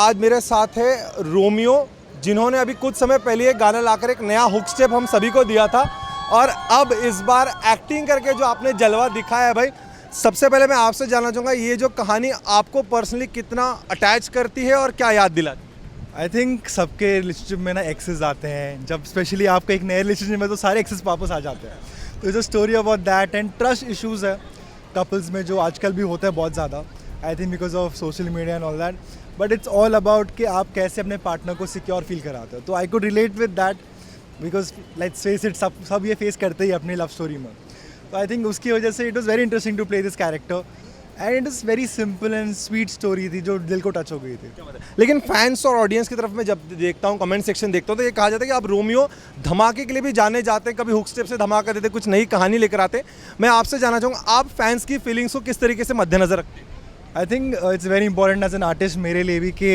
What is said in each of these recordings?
आज मेरे साथ है रोमियो, जिन्होंने अभी कुछ समय पहले एक गाना लाकर एक नया हुक स्टेप हम सभी को दिया था और अब इस बार एक्टिंग करके जो आपने जलवा दिखाया है भाई। सबसे पहले मैं आपसे जानना चाहूँगा ये जो कहानी आपको पर्सनली कितना अटैच करती है और क्या याद दिलाती है? आई थिंक सबके रिलेशनशिप में ना एक्सेस आते हैं, जब स्पेशली आपका एक नए रिलेशनशिप में तो सारे एक्सेस वापस आ जाते हैं। तो it's a story about that and trust issues है कपल्स में जो आजकल भी होता है बहुत ज़्यादा, I think because of social media and all that. But it's all about कि आप कैसे अपने पार्टनर को सिक्योर फील कराते हो। तो I could relate with that because let's face it, सब ये फेस करते ही अपनी लव स्टोरी में। तो आई थिंक उसकी वजह से it was very interesting to play this character and it is very simple and sweet story थी जो दिल को टच हो गई थी। लेकिन फैंस और ऑडियंस की तरफ मैं जब देखता हूँ, कमेंट सेक्शन देखता हूँ, तो ये कहा जाता है कि आप रोमियो धमाके के लिए भी जाने जाते हैं, कभी हुक स्टेप से धमाका देते, कुछ नई कहानी लेकर आते। मैं आपसे जानना चाहूँगा आप फैंस की फीलिंग्स को किस तरीके से मद्देनजर रखते हैं? I think it's very important as an artist मेरे लिए भी कि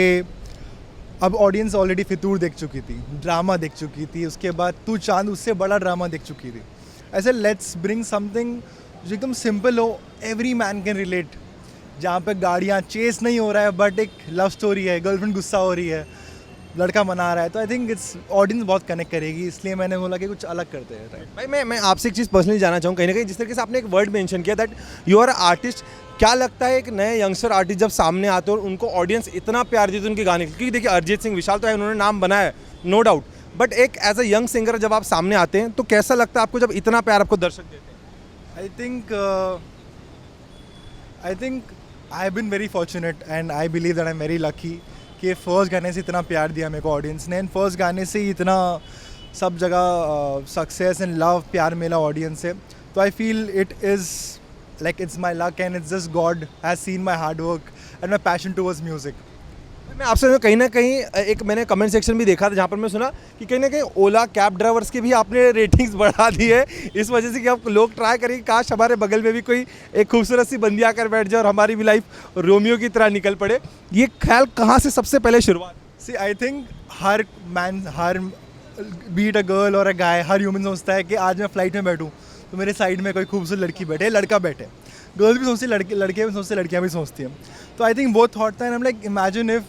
अब ऑडियंस ऑलरेडी फितूर देख चुकी थी, ड्रामा देख चुकी थी, उसके बाद तू चांद उससे बड़ा ड्रामा देख चुकी थी। ऐसे लेट्स ब्रिंग समथिंग जो एकदम सिंपल हो, एवरी मैन कैन रिलेट, जहाँ पे गाड़ियाँ चेस नहीं हो रहा है बट एक लव स्टोरी है, गर्लफ्रेंड गुस्सा हो रही है, लड़का मना रहा है। तो आई थिंक इट्स ऑडियंस बहुत कनेक्ट करेगी, इसलिए मैंने बोला कि कुछ अलग करते हैं। भाई मैं आपसे एक चीज़ पर्सनली जानना चाहूँ, कहीं ना कहीं जिस तरीके से आपने एक वर्ड मेंशन किया दैट यू आर आर्टिस्ट, क्या लगता है एक नए यंगस्टर आर्टिस्ट जब सामने आते हैं और उनको ऑडियंस इतना प्यार देती है उनके गाने, क्योंकि देखिए अरिजीत सिंह, विशाल तो है, उन्होंने नाम बनाया है नो डाउट, बट एक एज अ यंग सिंगर जब आप सामने आते हैं तो कैसा लगता है आपको जब इतना प्यार आपको दर्शक देते हैं? I think I have been very fortunate and I believe that I am very lucky कि फर्स्ट गाने से इतना प्यार दिया मेरे को ऑडियंस ने, एंड फर्स्ट गाने से ही इतना सब जगह सक्सेस एंड लव प्यार मिला ऑडियंस से। तो I feel it is like it's my luck and it's just God has seen my hard work and my passion towards music. मैं आपसे कहीं ना कहीं एक मैंने कमेंट सेक्शन भी देखा था जहाँ पर मैं सुना कि कहीं ना कहीं ओला कैब ड्राइवर्स की भी आपने रेटिंग्स बढ़ा दी है इस वजह से कि आप लोग ट्राई करेंगे काश हमारे बगल में भी कोई एक खूबसूरत सी बंदी आकर बैठ जाए और हमारी भी लाइफ रोमियो की तरह निकल पड़े। ये ख्याल कहाँ से सबसे पहले शुरुआत? सी आई थिंक हर मैन, हर बीट अ गर्ल और अ गाय, हर ह्यूमन सोचता है कि आज मैं फ्लाइट में बैठूँ तो मेरे साइड में कोई खूबसूरत लड़की बैठे, लड़का बैठे। गर्ल्स भी सोचती, लड़के भी सोचते, लड़कियाँ भी सोचती हैं। तो आई थिंक वो थॉट था, and I am like imagine if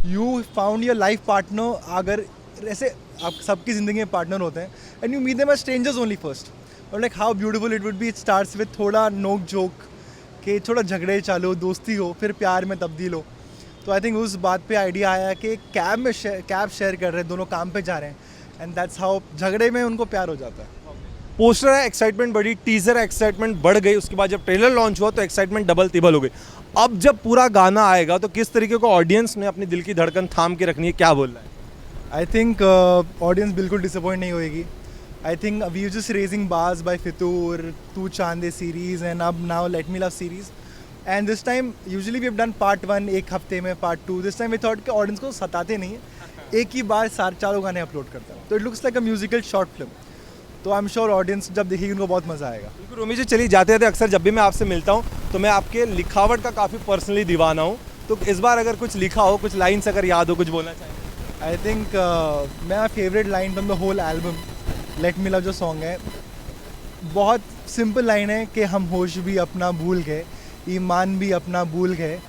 you found your life partner. अगर ऐसे आप सबकी ज़िंदगी में पार्टनर होते हैं and you meet them as strangers only first, और like how beautiful it would be. It starts with थोड़ा नोक जोक के, थोड़ा झगड़े चालू, दोस्ती हो, फिर प्यार में तब्दील हो। तो आई थिंक उस बात पे आइडिया आया कि कैब शेयर कर रहे हैं, दोनों काम पे जा रहे हैं, एंड दैट्स हाउ झगड़े में उनको प्यार हो जाता है। पोस्टर है, एक्साइटमेंट बढ़ी, टीजर है, एक्साइटमेंट बढ़ गई, उसके बाद जब ट्रेलर लॉन्च हुआ तो एक्साइटमेंट डबल तिबल हो गई। अब जब पूरा गाना आएगा तो किस तरीके को ऑडियंस ने अपनी दिल की धड़कन थाम के रखनी है, क्या बोल रहा है? आई थिंक ऑडियंस बिल्कुल डिसअपॉइंट नहीं होएगी। I think we just raising bars by Fitoor, Tu Chande series and अब now let me love series, and this time usually we have done part 1 एक हफ्ते में, part 2 this time we thought कि audience को सताते नहीं है, एक ही बार चारों गाने अपलोड करते हैं। तो it looks like a musical short film. तो आई एम श्योर ऑडियंस जब देखेगी उनको बहुत मज़ा आएगा। बिल्कुल रोमी जी, चलिए जाते जाते अक्सर जब भी मैं आपसे मिलता हूँ तो मैं आपके लिखावट का काफ़ी पर्सनली दीवाना हूँ, तो इस बार अगर कुछ लिखा हो, कुछ लाइन्स अगर याद हो, कुछ बोलना चाहिए? आई थिंक मेरा favourite line from the whole album let me love जो सॉन्ग है, बहुत सिंपल लाइन है कि हम होश भी अपना भूल गए, ईमान भी अपना भूल गए,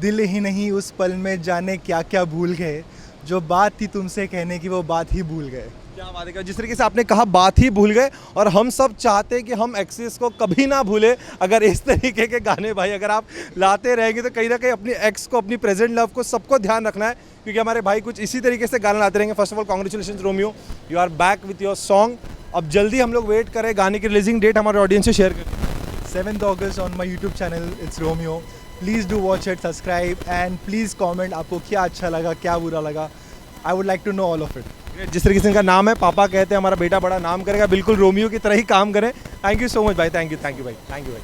दिल ही नहीं उस पल में जाने क्या क्या भूल गए, जो बात थी तुमसे कहने की वो बात ही भूल गए। क्या बात है, जिस तरीके से आपने कहा बात ही भूल गए, और हम सब चाहते हैं कि हम एक्सेस को कभी ना भूले। अगर इस तरीके के गाने भाई अगर आप लाते रहेंगे तो कहीं ना कहीं अपनी एक्स को, अपनी प्रेजेंट लव को, सबको ध्यान रखना है, क्योंकि हमारे भाई कुछ इसी तरीके से गाना लाते रहेंगे। First of all congratulation Romeo, you are back with your song. अब जल्दी हम लोग वेट करें, गाने की रिलीजिंग डेट हमारे ऑडियंस से शेयर करें। 7th August on my YouTube channel it's Romeo. Please do watch it, subscribe and please comment आपको क्या अच्छा लगा, क्या बुरा लगा। I would like to know all of it. जिस तरीके से इनका नाम है, पापा कहते हैं हमारा बेटा बड़ा नाम करेगा, बिल्कुल रोमियो की तरह ही काम करें। थैंक यू सो मच भाई, थैंक यू भाई, थैंक यू भाई।